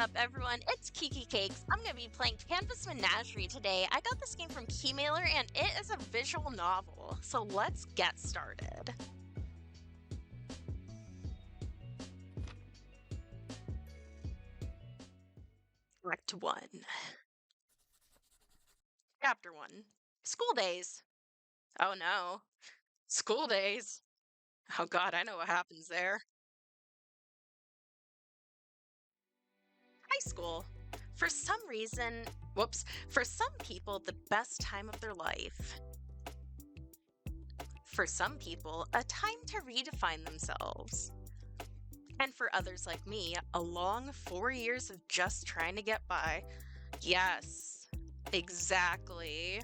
up, everyone? It's Kiki Cakes. I'm going to be playing Canvas Menagerie today. I got this game from Keymailer, and it is a visual novel. So let's get started. Act 1. Chapter 1. School days. Oh no. School days. Oh god, I know what happens there. High school. For some reason, for some people, the best time of their life. For some people, a time to redefine themselves. And for others like me, a long 4 years of just trying to get by. Yes, exactly.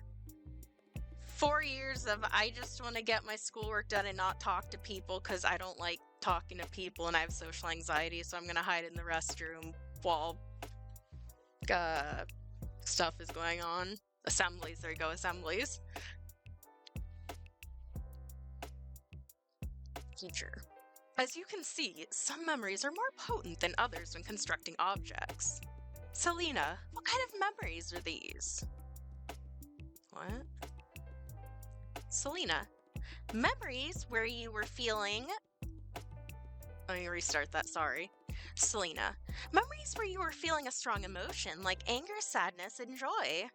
4 years of I just want to get my schoolwork done and not talk to people because I don't like talking to people and I have social anxiety, so I'm going to hide in the restroom while stuff is going on. Assemblies, there you go, assemblies. Teacher. As you can see, some memories are more potent than others when constructing objects. Selena, what kind of memories are these? What? Selena, memories where you were feeling... Let me restart that, sorry. Selena, memories where you were feeling a strong emotion, like anger, sadness, and joy.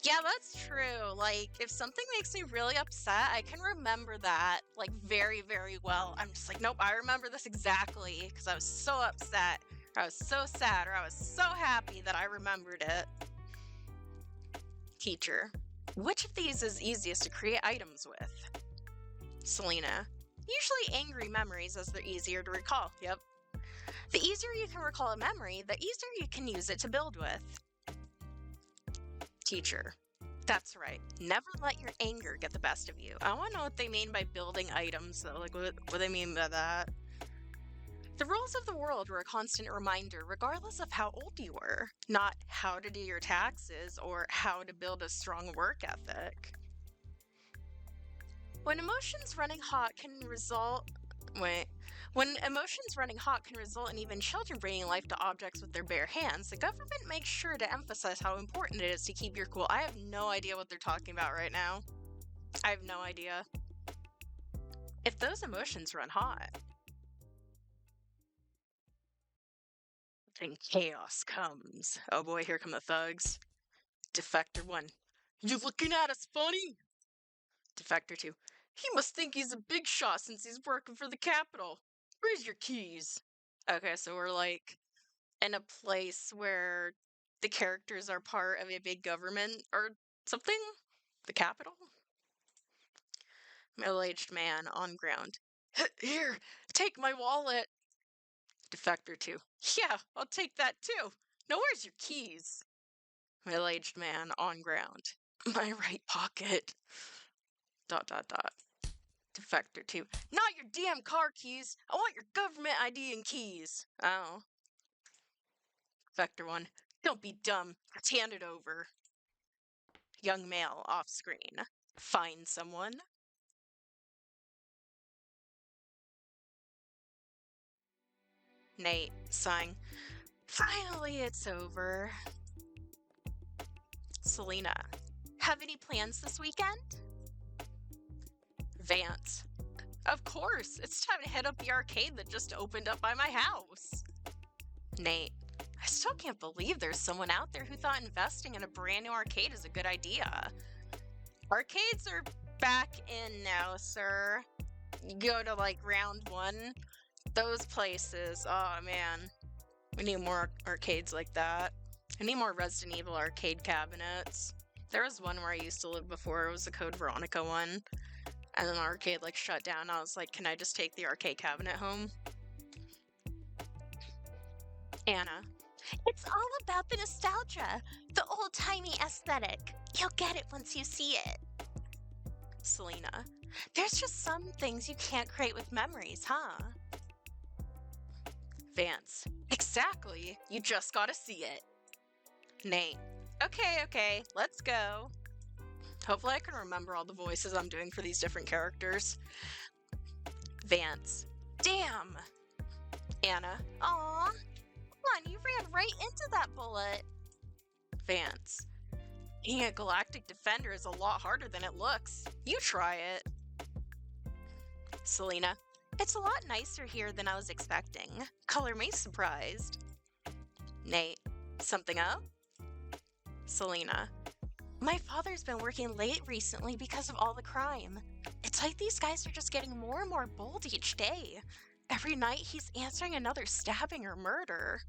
Yeah, that's true. Like, if something makes me really upset, I can remember that, like, very, very well. I'm just like, nope, I remember this exactly, because I was so upset, or I was so sad, or I was so happy that I remembered it. Teacher, which of these is easiest to create items with? Selena, usually angry memories as they're easier to recall. Yep. The easier you can recall a memory, the easier you can use it to build with. Teacher, that's right. Never let your anger get the best of you. I want to know what they mean by building items, though. Like, what do they mean by that? The rules of the world were a constant reminder, regardless of how old you were. Not how to do your taxes or how to build a strong work ethic. When emotions running hot can result in even children bringing life to objects with their bare hands, the government makes sure to emphasize how important it is to keep your cool. I have no idea what they're talking about right now. I have no idea. If those emotions run hot, then chaos comes. Oh boy, here come the thugs. Defector 1. You looking at us funny? Defector 2. He must think he's a big shot since he's working for the Capitol. Where's your keys? Okay, so we're like in a place where the characters are part of a big government or something? The Capitol? Middle-aged man on ground. Here, take my wallet. Defector 2. Yeah, I'll take that too. Now where's your keys? Middle-aged man on ground. My right pocket. ... Defector 2. Not your damn car keys. I want your government ID and keys. Oh. Defector 1. Don't be dumb. Let's hand it over. Young male off screen. Find someone. Nate, sighing. Finally, it's over. Selena. Have any plans this weekend? Vance. Of course, it's time to hit up the arcade that just opened up by my house. Nate. I still can't believe there's someone out there who thought investing in a brand new arcade is a good idea. Arcades are back in now, sir. You go to like round 1. Those places, oh man. We need more arcades like that. I need more Resident Evil arcade cabinets. There was one where I used to live before. It was the Code Veronica one. And then the arcade like shut down. I was like, can I just take the arcade cabinet home? Anna. It's all about the nostalgia, the old-timey aesthetic. You'll get it once you see it. Selena. There's just some things you can't create with memories, huh? Vance. Exactly. You just gotta see it. Nate. Okay, let's go. Hopefully I can remember all the voices I'm doing for these different characters. Vance. Damn. Anna. Aw. Come on, you ran right into that bullet. Vance. Being a galactic defender is a lot harder than it looks. You try it. Selena. It's a lot nicer here than I was expecting. Color me surprised. Nate. Something up? Selena. My father's been working late recently because of all the crime. It's like these guys are just getting more and more bold each day. Every night he's answering another stabbing or murder.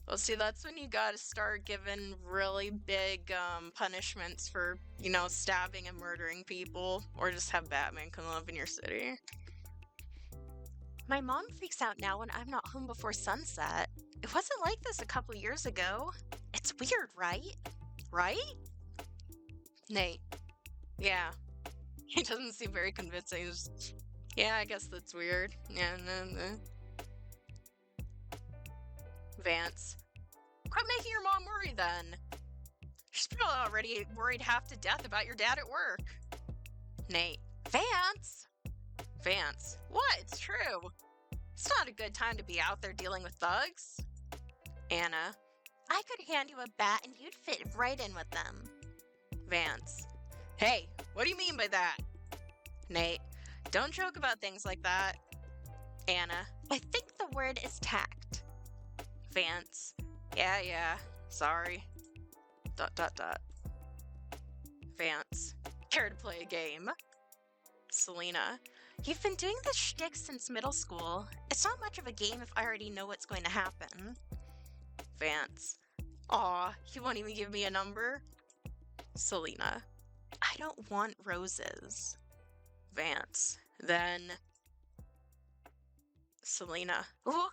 Well, see, that's when you gotta start giving really big punishments for, stabbing and murdering people, or just have Batman come live in your city. My mom freaks out now when I'm not home before sunset. It wasn't like this a couple years ago. It's weird, right? Right? Nate. Yeah. He doesn't seem very convincing. Yeah, I guess that's weird. Yeah, no. Vance. Quit making your mom worry then. She's probably already worried half to death about your dad at work. Nate. Vance! Vance. What? It's true. It's not a good time to be out there dealing with thugs. Anna. I could hand you a bat and you'd fit right in with them. Vance. Hey, what do you mean by that? Nate. Don't joke about things like that. Anna. I think the word is tact. Vance. Yeah. Sorry. ... Vance. Care to play a game? Selena. You've been doing this shtick since middle school. It's not much of a game if I already know what's going to happen. Vance. Aw, you won't even give me a number? Selena. I don't want roses. Vance. Then... Selena. Ooh.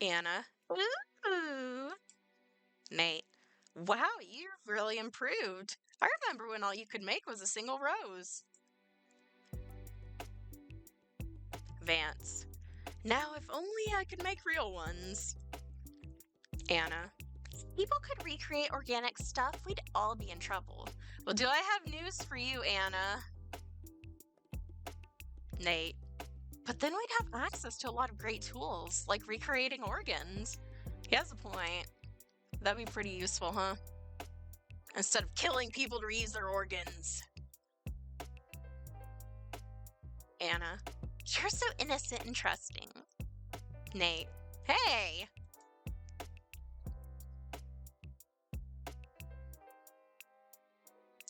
Anna. Ooh. Nate. Wow, you've really improved. I remember when all you could make was a single rose. Vance. Now, if only I could make real ones. Anna. If people could recreate organic stuff, we'd all be in trouble. Well, do I have news for you, Anna? Nate. But then we'd have access to a lot of great tools, like recreating organs. He has a point. That'd be pretty useful, huh? Instead of killing people to reuse their organs. Anna. You're so innocent and trusting. Nate. Hey!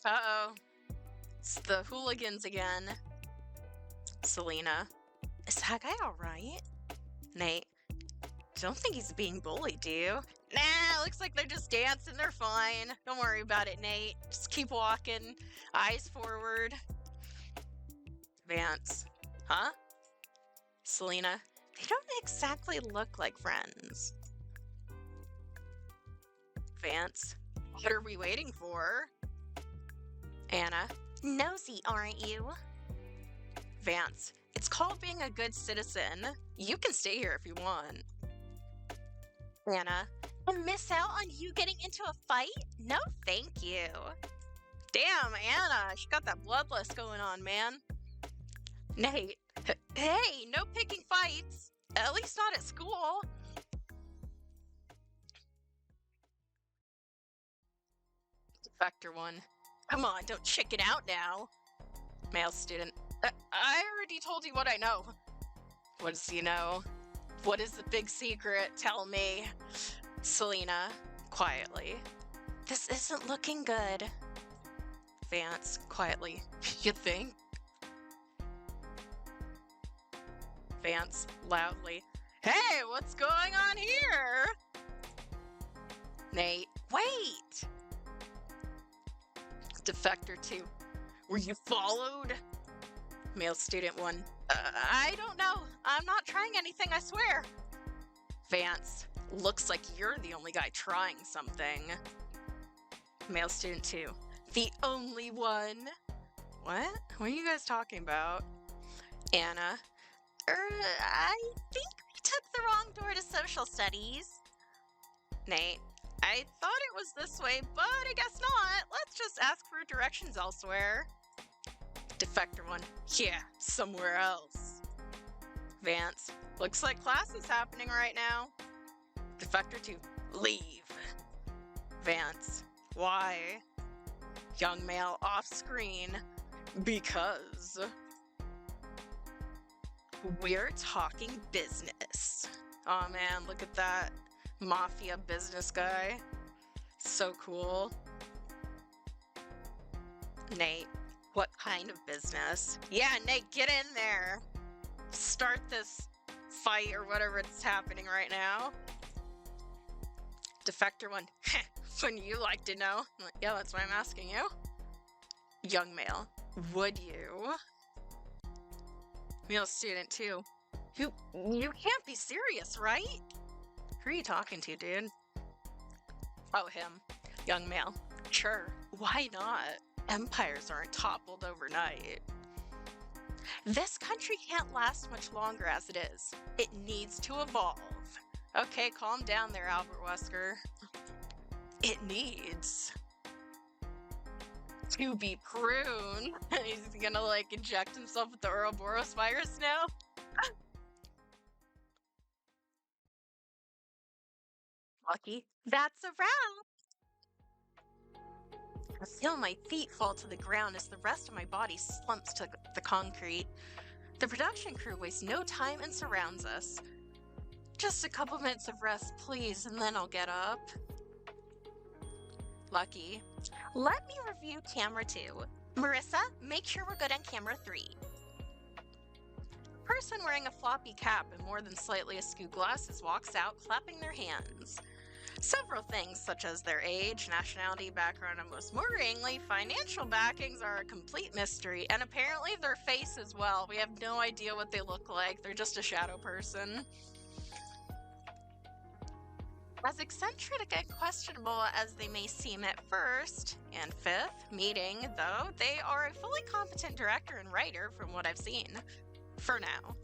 Uh-oh. It's the hooligans again. Selena. Is that guy alright? Nate. Don't think he's being bullied, do you? Nah, looks like they're just dancing. They're fine. Don't worry about it, Nate. Just keep walking. Eyes forward. Vance. Huh? Selena. They don't exactly look like friends. Vance. What are we waiting for? Anna. Nosy, aren't you? Vance. It's called being a good citizen. You can stay here if you want. Anna. And miss out on you getting into a fight? No, thank you. Damn, Anna. She got that bloodlust going on, man. Nate. Hey, no picking fights. At least not at school. Defector 1. Come on, don't chicken out now. Male student. I already told you what I know. What does he know? What is the big secret? Tell me. Selena, quietly. This isn't looking good. Vance, quietly. You think? Vance, loudly. Hey, what's going on here? Nate, wait! Defector 2. Were you followed? Male student 1. I don't know. I'm not trying anything, I swear. Vance. Looks like you're the only guy trying something. Male student 2. The only one? What? What are you guys talking about? Anna. I think we took the wrong door to social studies. Nate. I thought it was this way, but I guess not. Let's just ask for directions elsewhere. Defector 1. Yeah, somewhere else. Vance. Looks like class is happening right now. Defector 2, leave. Vance, why? Young male off screen, because we're talking business. Oh man, look at that mafia business guy. So cool. Nate, what kind of business? Yeah, Nate, get in there. Start this fight or whatever it's happening right now. Defector 1, wouldn't you like to know? I'm like, yeah, that's why I'm asking you. Young male, would you? Male student 2, you can't be serious, right? Who are you talking to, dude? Oh, him. Young male, sure, why not? Empires aren't toppled overnight. This country can't last much longer as it is. It needs to evolve. Okay, calm down there, Albert Wesker. It needs to be pruned. He's gonna, like, inject himself with the Ouroboros virus now? Lucky. That's a wrap! I feel my feet fall to the ground as the rest of my body slumps to the concrete. The production crew wastes no time and surrounds us. Just a couple minutes of rest, please, and then I'll get up. Lucky. Let me review camera 2. Marissa, make sure we're good on camera 3. Person wearing a floppy cap and more than slightly askew glasses walks out, clapping their hands. Several things, such as their age, nationality, background, and most worryingly, financial backings are a complete mystery, and apparently their face as well. We have no idea what they look like. They're just a shadow person. As eccentric and questionable as they may seem at first, and fifth, meeting, though, they are a fully competent director and writer from what I've seen. For now.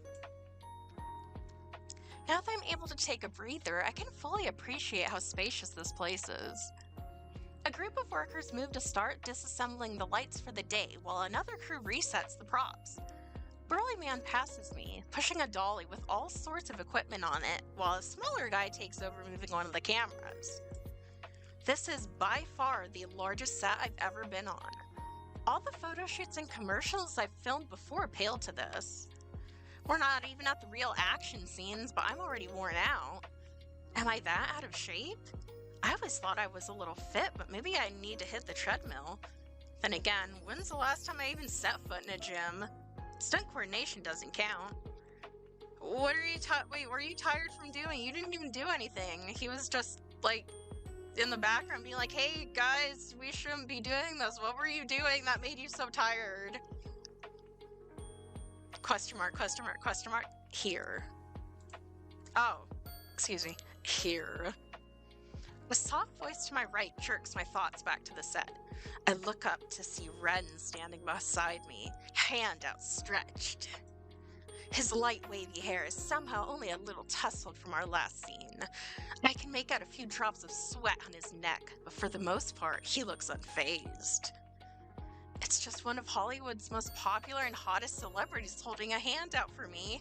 Now that I'm able to take a breather, I can fully appreciate how spacious this place is. A group of workers move to start disassembling the lights for the day, while another crew resets the props. Burly man passes me, pushing a dolly with all sorts of equipment on it, while a smaller guy takes over moving one of the cameras. This is by far the largest set I've ever been on. All the photo shoots and commercials I've filmed before pale to this. We're not even at the real action scenes, but I'm already worn out. Am I that out of shape? I always thought I was a little fit, but maybe I need to hit the treadmill. Then again, when's the last time I even set foot in a gym? Stunt coordination doesn't count. What are you wait, what are you tired from doing? You didn't even do anything. He was just, like, in the background being like, hey guys, we shouldn't be doing this. What were you doing that made you so tired? Question mark, question mark, question mark. Here. Oh, excuse me. Here. A soft voice to my right jerks my thoughts back to the set. I look up to see Ren standing beside me, hand outstretched. His light wavy hair is somehow only a little tousled from our last scene. I can make out a few drops of sweat on his neck, but for the most part, he looks unfazed. It's just one of Hollywood's most popular and hottest celebrities holding a hand out for me.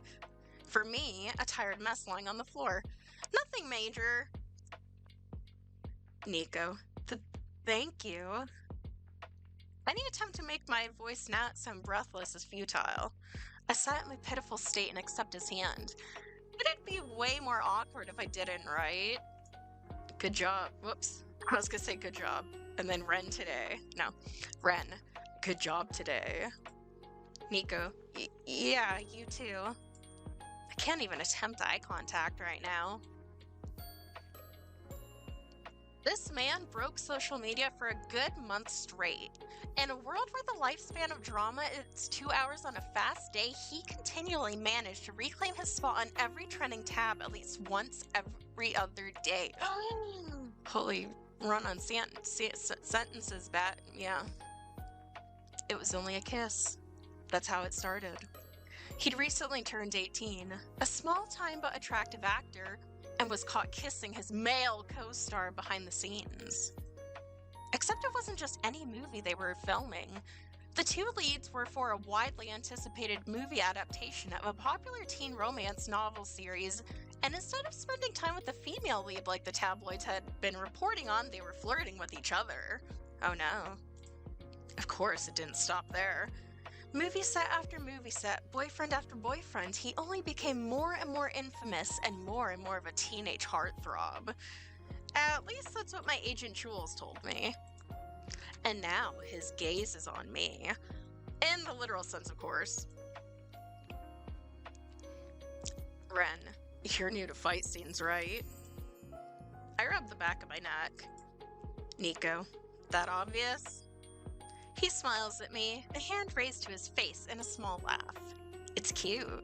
For me, a tired mess lying on the floor. Nothing major. Nico, thank you. Any attempt to make my voice not sound breathless is futile. I sat in my pitiful state and accept his hand. But it'd be way more awkward if I didn't, right? Good job. Whoops. I was gonna say good job. And then Ren today. No. Ren. Good job today. Nico. Yeah, you too. I can't even attempt eye contact right now. This man broke social media for a good month straight. In a world where the lifespan of drama is 2 hours on a fast day, he continually managed to reclaim his spot on every trending tab at least once every other day. Holy run on sentences, bat. Yeah. It was only a kiss. That's how it started. He'd recently turned 18, a small-time but attractive actor, and was caught kissing his male co-star behind the scenes. Except it wasn't just any movie they were filming. The two leads were for a widely anticipated movie adaptation of a popular teen romance novel series, And instead of spending time with the female lead like the tabloids had been reporting on, they were flirting with each other. Oh no. Of course, it didn't stop there. Movie set after movie set, boyfriend after boyfriend, he only became more and more infamous and more of a teenage heartthrob. At least that's what my agent Jules told me. And now his gaze is on me. In the literal sense, of course. Ren, you're new to fight scenes, right? I rub the back of my neck. Nico, that obvious? He smiles at me, a hand raised to his face in a small laugh. It's cute.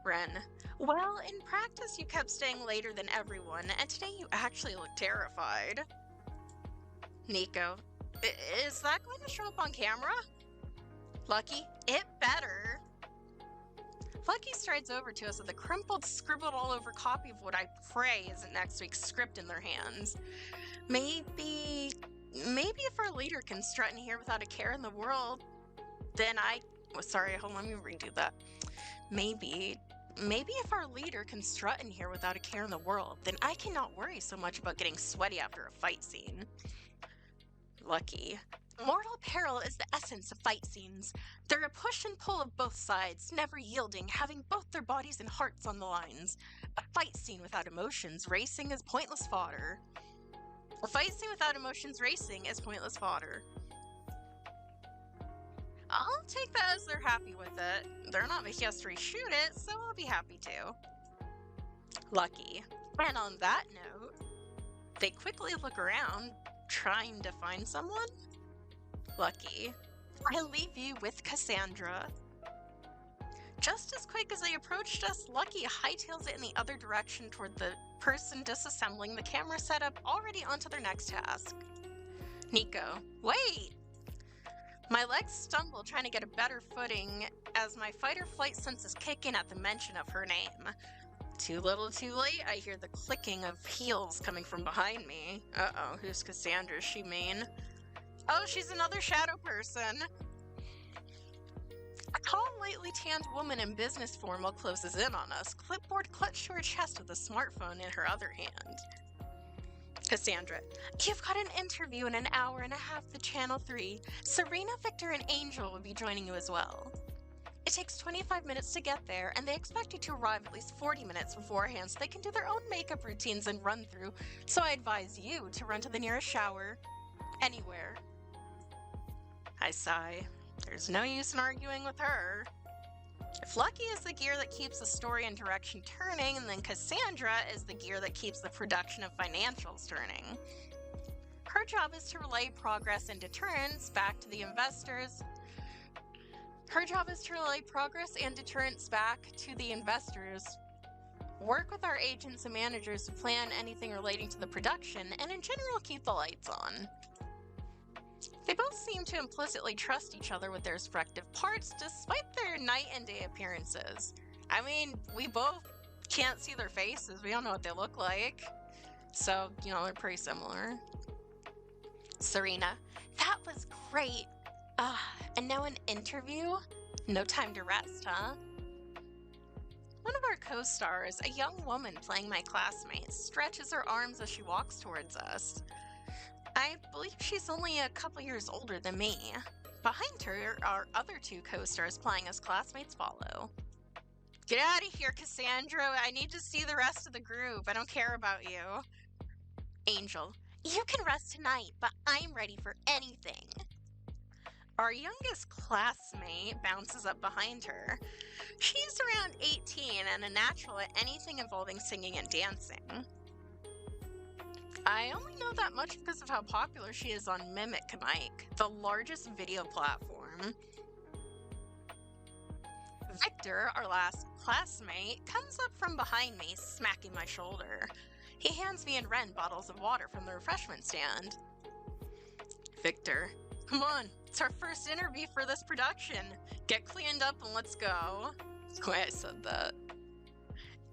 Ren, well, in practice you kept staying later than everyone, and today you actually look terrified. Nico, is that going to show up on camera? Lucky, it better. Lucky strides over to us with a crumpled, scribbled all over copy of what I pray isn't next week's script in their hands. Maybe if our leader can strut in here without a care in the world, then sorry, hold on, let me redo that. Maybe if our leader can strut in here without a care in the world, then I cannot worry so much about getting sweaty after a fight scene. Lucky. Mortal peril is the essence of fight scenes. They're a push and pull of both sides, never yielding, having both their bodies and hearts on the lines. A fight scene without emotions racing is pointless fodder. A fight scene without emotions racing is pointless fodder. I'll take that as they're happy with it. They're not making us reshoot it, so I'll be happy to. Lucky. And on that note, they quickly look around, trying to find someone. Lucky. I leave you with Cassandra. Just as quick as they approached us, Lucky hightails it in the other direction toward the person disassembling the camera setup already onto their next task. Nico, wait! My legs stumble trying to get a better footing as my fight-or-flight senses kick in at the mention of her name. Too little too late, I hear the clicking of heels coming from behind me. Uh-oh, who's Cassandra, she mean? Oh, she's another shadow person. A tall, lightly tanned woman in business formal closes in on us, clipboard clutched to her chest with a smartphone in her other hand. Cassandra, you've got an interview in an hour and a half with Channel 3. Serena, Victor, and Angel will be joining you as well. It takes 25 minutes to get there, and they expect you to arrive at least 40 minutes beforehand so they can do their own makeup routines and run through, so I advise you to run to the nearest shower. Anywhere. I sigh. There's no use in arguing with her. If Lucky is the gear that keeps the story and direction turning, then Cassandra is the gear that keeps the production of financials turning. Her job is to relay progress and deterrence back to the investors. Work with our agents and managers to plan anything relating to the production, and in general keep the lights on. They both seem to implicitly trust each other with their respective parts, despite their night and day appearances. I mean, we both can't see their faces, we don't know what they look like. So, they're pretty similar. Serena, that was great. And now an interview? No time to rest, huh? One of our co-stars, a young woman playing my classmate, stretches her arms as she walks towards us. I believe she's only a couple years older than me. Behind her, our other two co-stars playing as classmates follow. Get out of here, Cassandra. I need to see the rest of the group. I don't care about you. Angel, you can rest tonight, but I'm ready for anything. Our youngest classmate bounces up behind her. She's around 18 and a natural at anything involving singing and dancing. I only know that much because of how popular she is on Mimic Mike, the largest video platform. Victor, our last classmate, comes up from behind me, smacking my shoulder. He hands me and Ren bottles of water from the refreshment stand. Victor, come on, it's our first interview for this production. Get cleaned up and let's go. That's the way I said that.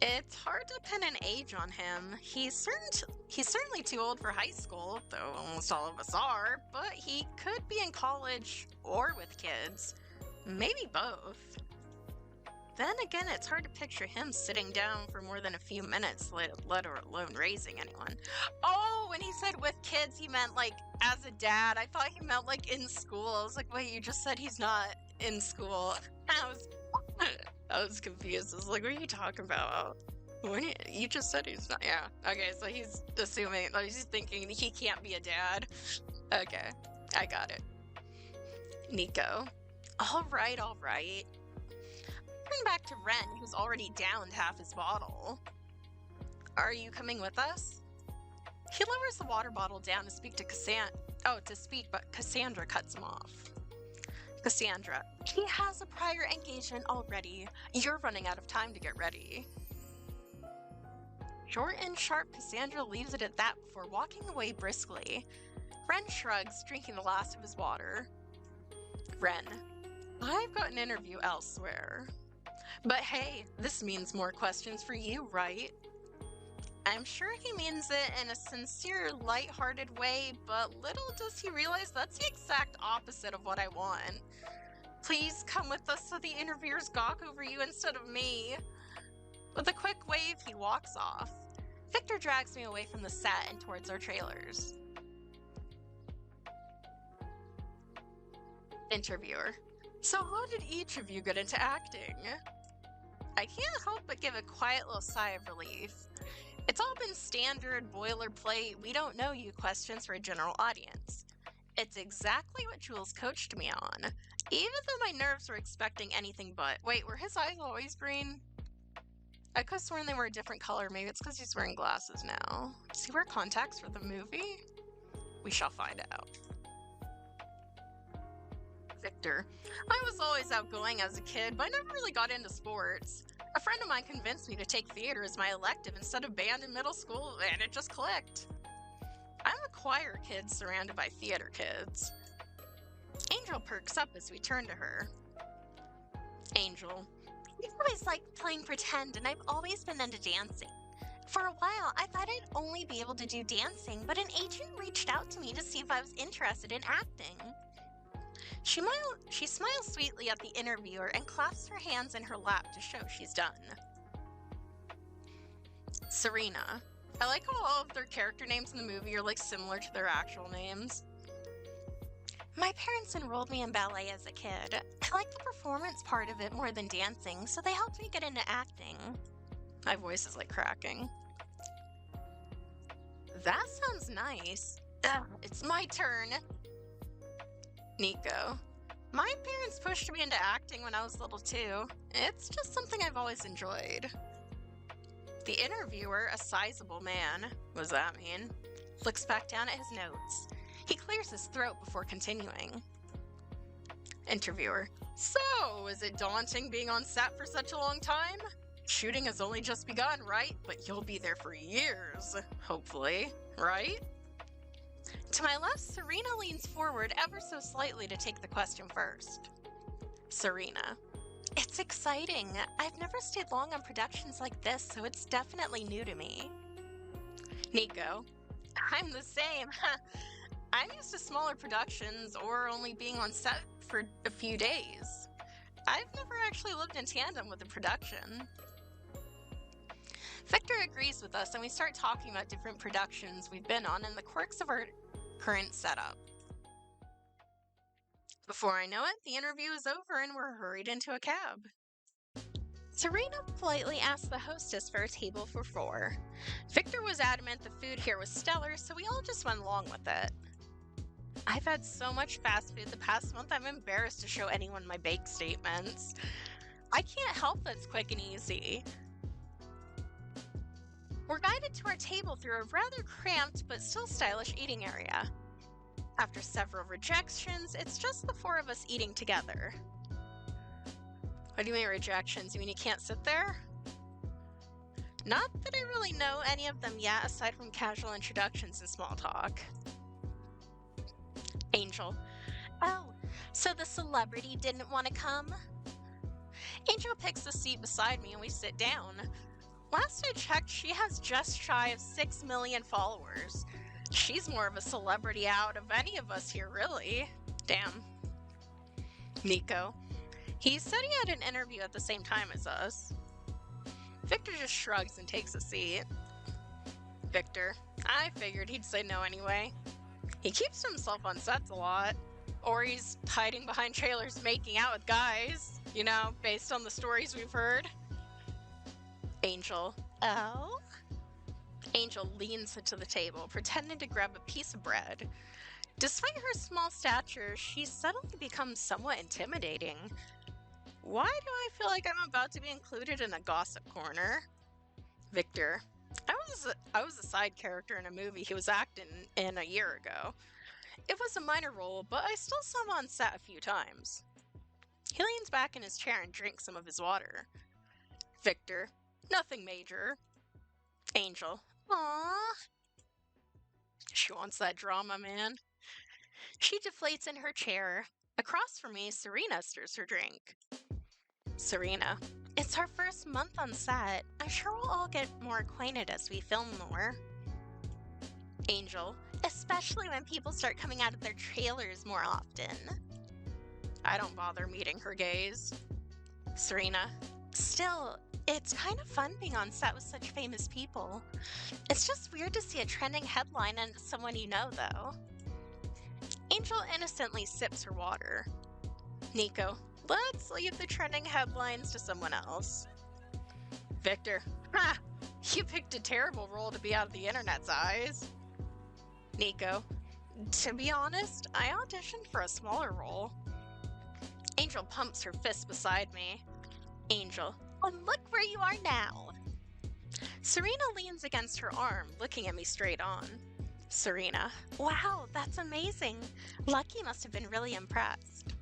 It's hard to pin an age on him. He's certainly too old for high school, though almost all of us are, but he could be in college or with kids. Maybe both. Then again, it's hard to picture him sitting down for more than a few minutes, let alone raising anyone. Oh, when he said with kids, he meant like as a dad. I thought he meant like in school. I was like, wait, you just said he's not in school. I was, I was confused. I was like, what are you talking about? You just said he's not. Yeah. Okay, so he's assuming, like, he's thinking he can't be a dad. Okay, I got it. Nico. All right, all right. Turn back to Ren, who's already downed half his bottle. Are you coming with us? He lowers the water bottle down to speak to but Cassandra cuts him off. Cassandra, he has a prior engagement already. You're running out of time to get ready. Short and sharp, Cassandra leaves it at that before walking away briskly. Ren shrugs, drinking the last of his water. Ren, I've got an interview elsewhere. But hey, this means more questions for you, right? I'm sure he means it in a sincere, light-hearted way, but little does he realize that's the exact opposite of what I want. Please come with us so the interviewers gawk over you instead of me. With a quick wave, he walks off. Victor drags me away from the set and towards our trailers. Interviewer. So how did each of you get into acting? I can't help but give a quiet little sigh of relief. It's all been standard boilerplate, we don't know you questions for a general audience. It's exactly what Jules coached me on, even though my nerves were expecting anything but. Wait, were his eyes always green? I could have sworn they were a different color. Maybe it's because he's wearing glasses now. Does he wear contacts for the movie? We shall find out. Victor. I was always outgoing as a kid, but I never really got into sports. A friend of mine convinced me to take theater as my elective instead of band in middle school, and it just clicked. I'm a choir kid surrounded by theater kids. Angel perks up as we turn to her. Angel. I've always liked playing pretend, and I've always been into dancing. For a while, I thought I'd only be able to do dancing, but an agent reached out to me to see if I was interested in acting. She smiles sweetly at the interviewer and clasps her hands in her lap to show she's done. Serena. I like how all of their character names in the movie are like similar to their actual names. My parents enrolled me in ballet as a kid. I like the performance part of it more than dancing, so they helped me get into acting. My voice is like cracking. That sounds nice. Ugh, it's my turn. Nico. My parents pushed me into acting when I was little too. It's just something I've always enjoyed. The interviewer, a sizable man, what does that mean? Looks back down at his notes. He clears his throat before continuing. Interviewer. So, is it daunting being on set for such a long time? Shooting has only just begun, right? But you'll be there for years, hopefully, right? To my left, Serena leans forward ever so slightly to take the question first. Serena. It's exciting. I've never stayed long on productions like this, so it's definitely new to me. Nico. I'm the same. I'm used to smaller productions or only being on set for a few days. I've never actually lived in tandem with a production. Victor agrees with us, and we start talking about different productions we've been on and the quirks of our current setup. Before I know it, the interview is over and we're hurried into a cab. Serena politely asked the hostess for a table for 4. Victor was adamant the food here was stellar, so we all just went along with it. I've had so much fast food the past month, I'm embarrassed to show anyone my bake statements. I can't help that it's quick and easy. We're guided to our table through a rather cramped but still stylish eating area. After several rejections, it's just the 4 of us eating together. What do you mean rejections? You mean you can't sit there? Not that I really know any of them yet, aside from casual introductions and small talk. Angel. Oh, so the celebrity didn't want to come? Angel picks the seat beside me and we sit down. Last I checked, she has just shy of 6 million followers. She's more of a celebrity out of any of us here, really. Damn. Nico. He said he had an interview at the same time as us. Victor just shrugs and takes a seat. Victor, I figured he'd say no anyway. He keeps to himself on sets a lot. Or he's hiding behind trailers making out with guys, you know, based on the stories we've heard. Angel. Oh? Angel leans into the table, pretending to grab a piece of bread. Despite her small stature, she suddenly becomes somewhat intimidating. Why do I feel like I'm about to be included in a gossip corner? Victor. I was a side character in a movie he was acting in a year ago. It was a minor role, but I still saw him on set a few times. He leans back in his chair and drinks some of his water. Victor. Nothing major. Angel. Aww. She wants that drama, man. She deflates in her chair. Across from me, Serena stirs her drink. Serena. It's our first month on set. I'm sure we'll all get more acquainted as we film more. Angel. Especially when people start coming out of their trailers more often. I don't bother meeting her gaze. Serena. Still, it's kind of fun being on set with such famous people. It's just weird to see a trending headline and someone you know, though. Angel innocently sips her water. Nico. Let's leave the trending headlines to someone else. Victor. Ha! You picked a terrible role to be out of the internet's eyes. Nico. To be honest, I auditioned for a smaller role. Angel pumps her fist beside me. Angel. And look where you are now. Serena leans against her arm, looking at me straight on. Serena. Wow, that's amazing. Lucky must have been really impressed.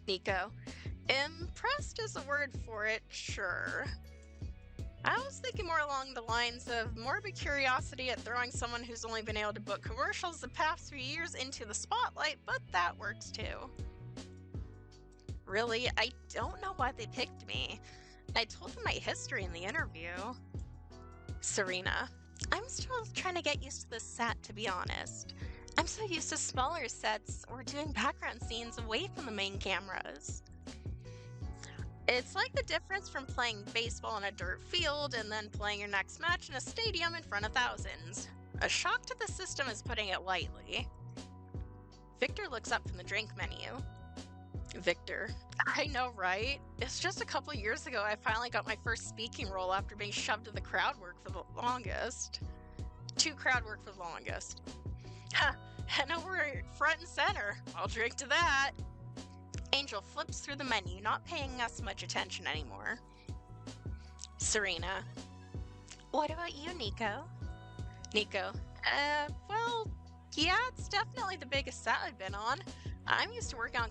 Nico. Impressed is a word for it, sure. I was thinking more along the lines of morbid curiosity at throwing someone who's only been able to book commercials the past few years into the spotlight, but that works too. Really, I don't know why they picked me. I told them my history in the interview. Serena. I'm still trying to get used to this set, to be honest. I'm so used to smaller sets or doing background scenes away from the main cameras. It's like the difference from playing baseball in a dirt field and then playing your next match in a stadium in front of thousands. A shock to the system is putting it lightly. Victor looks up from the drink menu. Victor. I know, right? It's just a couple years ago I finally got my first speaking role after being shoved to the crowd work for the longest. To crowd work for the longest. Ha! And now we're front and center. I'll drink to that. Angel flips through the menu, not paying us much attention anymore. Serena. What about you, Nico? Nico. Well, yeah, it's definitely the biggest set I've been on. I'm used to working on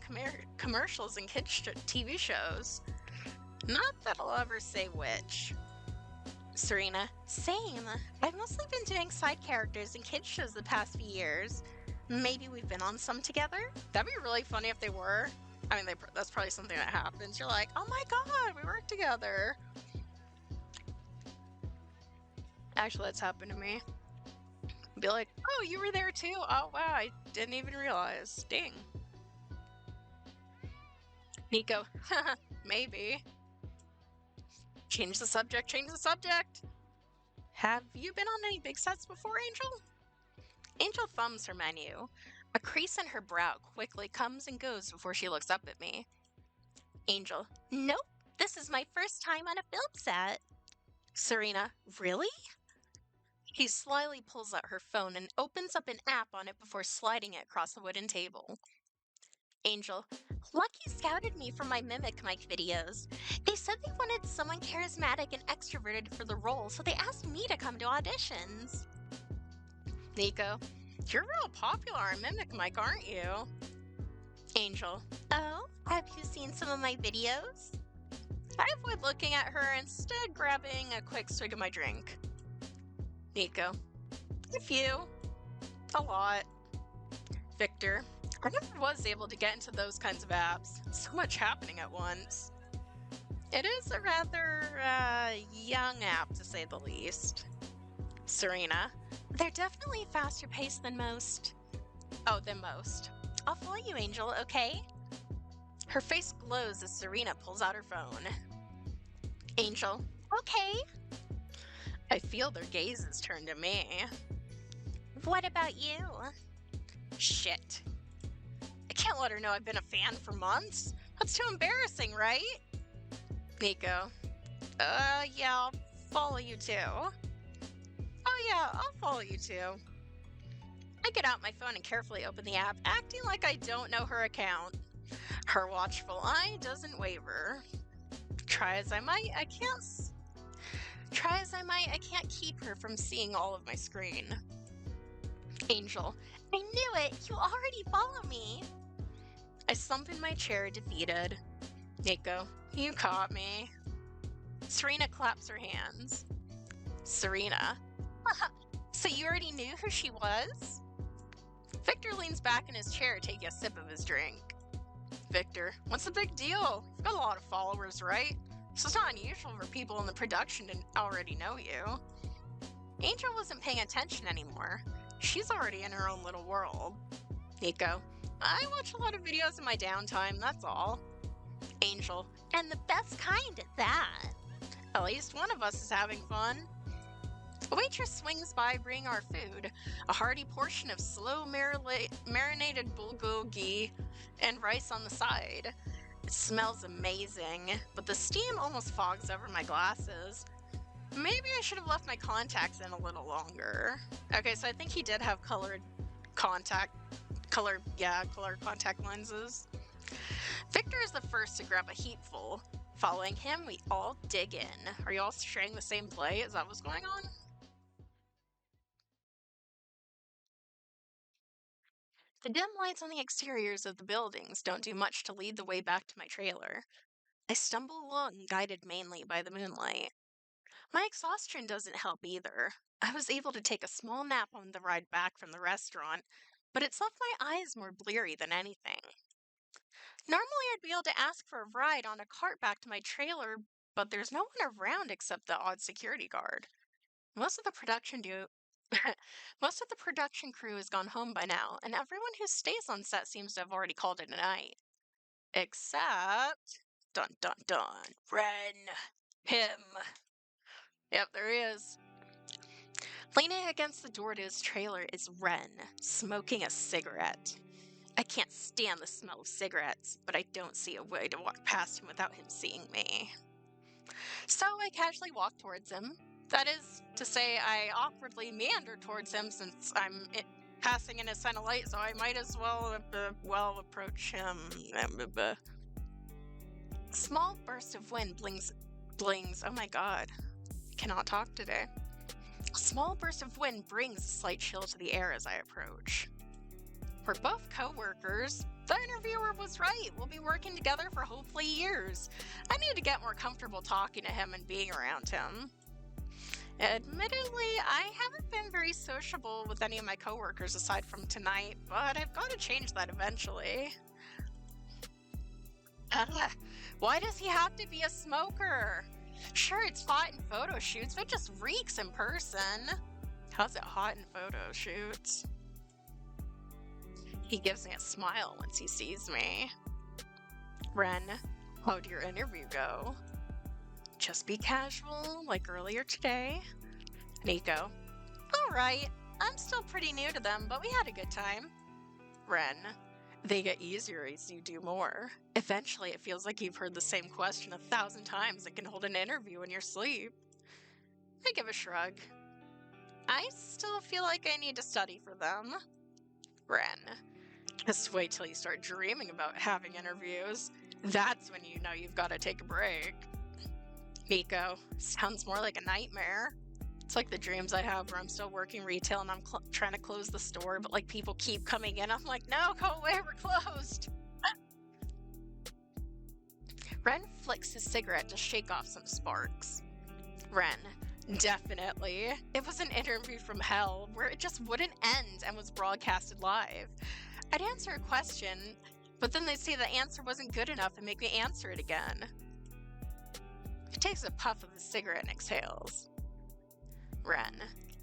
commercials and kids' TV shows. Not that I'll ever say which. Serena. Same. I've mostly been doing side characters in kids' shows the past few years. Maybe we've been on some together? That'd be really funny if they were. I mean, that's probably something that happens. You're like, oh my god, we worked together. Actually, that's happened to me. Be like, oh, you were there too? Oh, wow, I didn't even realize. Dang. Nico. Haha, maybe. Change the subject, change the subject. Have you been on any big sets before, Angel? Angel thumbs her menu. A crease in her brow quickly comes and goes before she looks up at me. Angel. Nope, this is my first time on a film set. Serena. Really? He slyly pulls out her phone and opens up an app on it before sliding it across the wooden table. Angel. Lucky scouted me for my Mimic Mike videos. They said they wanted someone charismatic and extroverted for the role, so they asked me to come to auditions. Nico. You're real popular on Mimic Mike, aren't you? Angel. Oh, have you seen some of my videos? I avoid looking at her, instead grabbing a quick swig of my drink. Nico. A few. A lot. Victor. I never was able to get into those kinds of apps. So much happening at once. It is a rather, young app, to say the least. Serena. They're definitely faster paced than most. Oh, than most. I'll follow you, Angel, okay? Her face glows as Serena pulls out her phone. Angel. Okay. I feel their gazes turn to me. What about you? Shit. I can't let her know I've been a fan for months. That's too embarrassing, right? Nico. Yeah, I'll follow you too. Oh yeah, I'll follow you too. I get out my phone and carefully open the app, acting like I don't know her account. Her watchful eye doesn't waver. Try as I might, I can't keep her from seeing all of my screen. Angel. I knew it! You already follow me! I slump in my chair, defeated. Nico. You caught me. Serena claps her hands. Serena. So you already knew who she was? Victor leans back in his chair, taking a sip of his drink. Victor. What's the big deal? You've got a lot of followers, right? So it's not unusual for people in the production to already know you. Angel wasn't paying attention anymore. She's already in her own little world. Nico. I watch a lot of videos in my downtime, that's all. Angel. And the best kind at that. At least one of us is having fun. A waitress swings by bringing our food, a hearty portion of slow marinated bulgogi and rice on the side. It smells amazing, but the steam almost fogs over my glasses. Maybe I should have left my contacts in a little longer. Okay, so I think he did have colored contact lenses. Victor is the first to grab a heapful. Following him, we all dig in. Are you all sharing the same play? Is that what's going on? The dim lights on the exteriors of the buildings don't do much to lead the way back to my trailer. I stumble along, guided mainly by the moonlight. My exhaustion doesn't help either. I was able to take a small nap on the ride back from the restaurant, but it's left my eyes more bleary than anything. Normally I'd be able to ask for a ride on a cart back to my trailer, but there's no one around except the odd security guard. Most of the production crew has gone home by now, and everyone who stays on set seems to have already called it a night. Except... Dun dun dun. Ren. Him. Yep, there he is. Leaning against the door to his trailer is Ren, smoking a cigarette. I can't stand the smell of cigarettes, but I don't see a way to walk past him without him seeing me. So I casually walk towards him. That is to say, I awkwardly meander towards him since I'm passing in his center light, so I might as well approach him. A small burst of wind blings. Oh my god. Cannot talk today. A small burst of wind brings a slight chill to the air as I approach. We're both co-workers. The interviewer was right. We'll be working together for hopefully years. I need to get more comfortable talking to him and being around him. Admittedly, I haven't been very sociable with any of my coworkers aside from tonight, but I've got to change that eventually. Why does he have to be a smoker? Sure, it's hot in photo shoots, but it just reeks in person. How's it hot in photo shoots? He gives me a smile once he sees me. Ren, how'd your interview go? Just be casual, like earlier today. Nico. Alright, I'm still pretty new to them, but we had a good time. Ren. They get easier as you do more. Eventually, it feels like you've heard the same question 1,000 times and can hold an interview in your sleep. I give a shrug. I still feel like I need to study for them. Ren. Just wait till you start dreaming about having interviews. That's when you know you've got to take a break. Nico. Sounds more like a nightmare. It's like the dreams I have where I'm still working retail and I'm trying to close the store, but like people keep coming in. I'm like, no, go away, we're closed. Ren flicks his cigarette to shake off some sparks. Ren. Definitely. It was an interview from hell where it just wouldn't end and was broadcasted live. I'd answer a question, but then they'd say the answer wasn't good enough and make me answer it again. He takes a puff of his cigarette and exhales. Ren.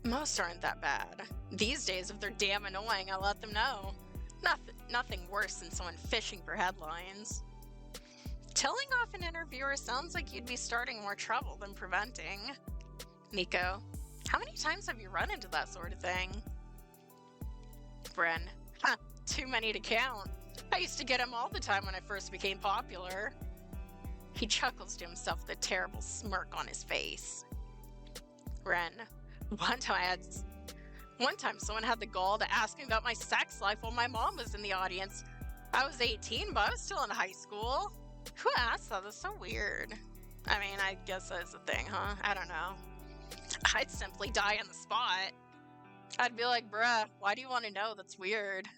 Most aren't that bad. These days, if they're damn annoying, I let them know. Nothing worse than someone fishing for headlines. Telling off an interviewer sounds like you'd be starting more trouble than preventing. Nico, how many times have you run into that sort of thing? Bren, huh, too many to count. I used to get him all the time when I first became popular. He chuckles to himself with a terrible smirk on his face. Ren, one time someone had the gall to ask me about my sex life while my mom was in the audience. I was 18, but I was still in high school. Who asked that? That's so weird. I mean, I guess that's a thing, huh? I don't know. I'd simply die on the spot. I'd be like, bruh, why do you want to know? That's weird.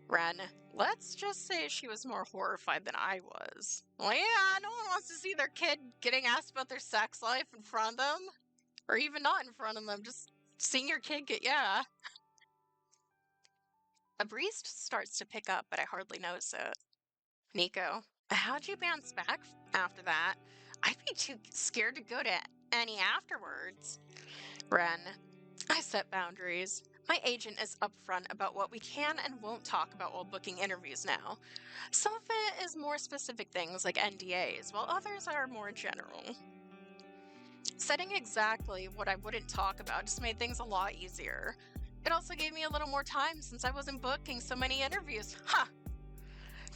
Ren, let's just say she was more horrified than I was. Well, yeah, no one wants to see their kid getting asked about their sex life in front of them. Or even not in front of them, just seeing your kid get, yeah. A breeze starts to pick up, but I hardly notice it. Nico, how'd you bounce back after that? I'd be too scared to go to any afterwards. Ren, I set boundaries. My agent is upfront about what we can and won't talk about while booking interviews now. Some of it is more specific things like NDAs, while others are more general. Setting exactly what I wouldn't talk about just made things a lot easier. It also gave me a little more time since I wasn't booking so many interviews. Ha!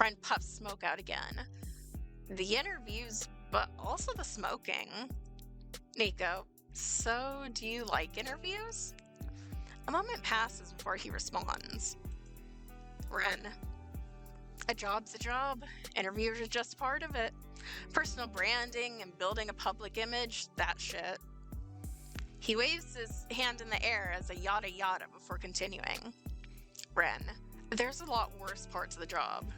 Ren puffs smoke out again. The interviews, but also the smoking. Nico, so do you like interviews? A moment passes before he responds. Ren, a job's a job. Interviews are just part of it. Personal branding and building a public image, that shit. He waves his hand in the air as a yada yada before continuing. Ren, there's a lot worse parts of the job.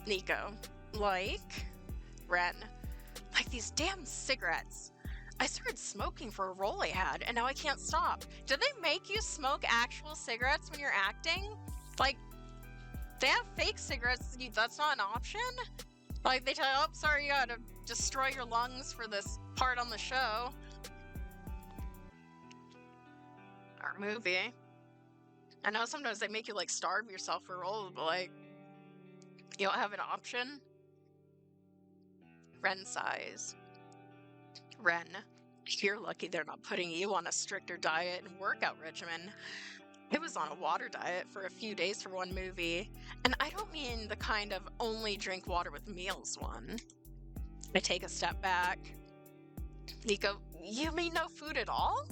Nico, like? Ren, like these damn cigarettes. I started smoking for a role I had, and now I can't stop. Do they make you smoke actual cigarettes when you're acting? Like, they have fake cigarettes, that's not an option? Like, they tell you, oh, sorry, you gotta destroy your lungs for this part on the show. Or movie. I know sometimes they make you, like, starve yourself for roles, but, like, you don't have an option? Ren sighs. Ren, you're lucky they're not putting you on a stricter diet and workout regimen. I was on a water diet for a few days for one movie, and I don't mean the kind of only drink water with meals one. I take a step back. Nico, you mean no food at all?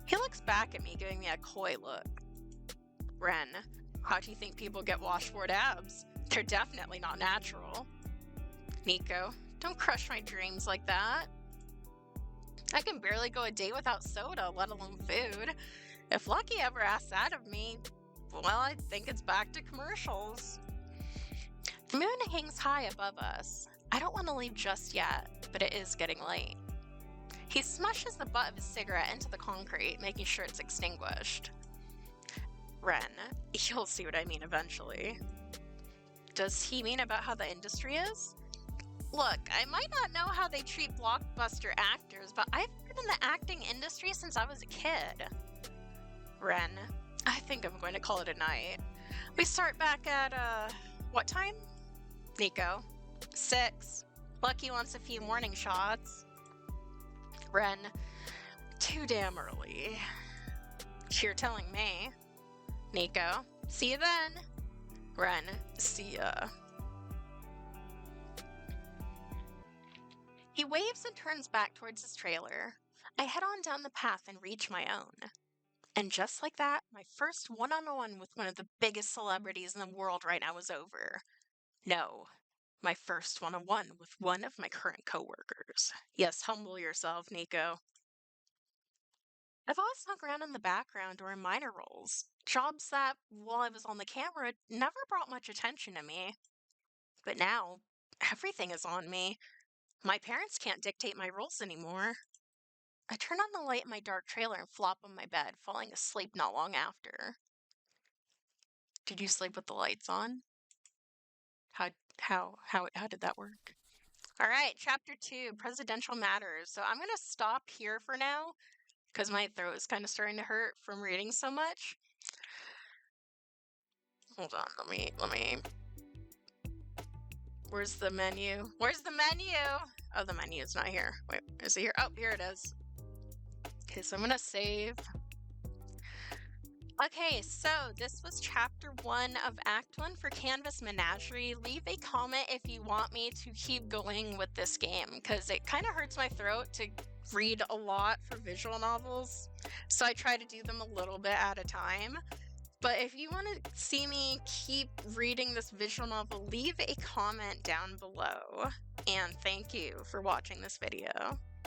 He looks back at me, giving me a coy look. Ren, how do you think people get washboard abs? They're definitely not natural. Nico, don't crush my dreams like that. I can barely go a day without soda, let alone food. If Lucky ever asks that of me, well, I think it's back to commercials. The moon hangs high above us. I don't want to leave just yet, but it is getting late. He smushes the butt of his cigarette into the concrete, making sure it's extinguished. Ren, you'll see what I mean eventually. Does he mean about how the industry is? Look, I might not know how they treat blockbuster actors, but I've been in the acting industry since I was a kid. Ren, I think I'm going to call it a night. We start back at, what time? Nico, 6. Lucky wants a few morning shots. Ren, too damn early. You're telling me. Nico, see you then. Ren, see ya. He waves and turns back towards his trailer. I head on down the path and reach my own. And just like that, my first one-on-one with one of the biggest celebrities in the world right now is over. No, my first one-on-one with one of my current coworkers. Yes, humble yourself, Nico. I've always hung around in the background or in minor roles. Jobs that, while I was on the camera, never brought much attention to me. But now, everything is on me. My parents can't dictate my roles anymore. I turn on the light in my dark trailer and flop on my bed, falling asleep not long after. Did you sleep with the lights on? How did that work? All right, chapter 2, presidential matters. So I'm going to stop here for now because my throat is kind of starting to hurt from reading so much. Hold on, let me Where's the menu? Where's the menu? Oh, the menu is not here. Wait, is it here? Oh, here it is. Okay, so I'm gonna save. Okay, so this was chapter 1 of Act 1 for Canvas Menagerie. Leave a comment if you want me to keep going with this game, because it kind of hurts my throat to read a lot for visual novels, so I try to do them a little bit at a time. But if you want to see me keep reading this visual novel, leave a comment down below. And thank you for watching this video.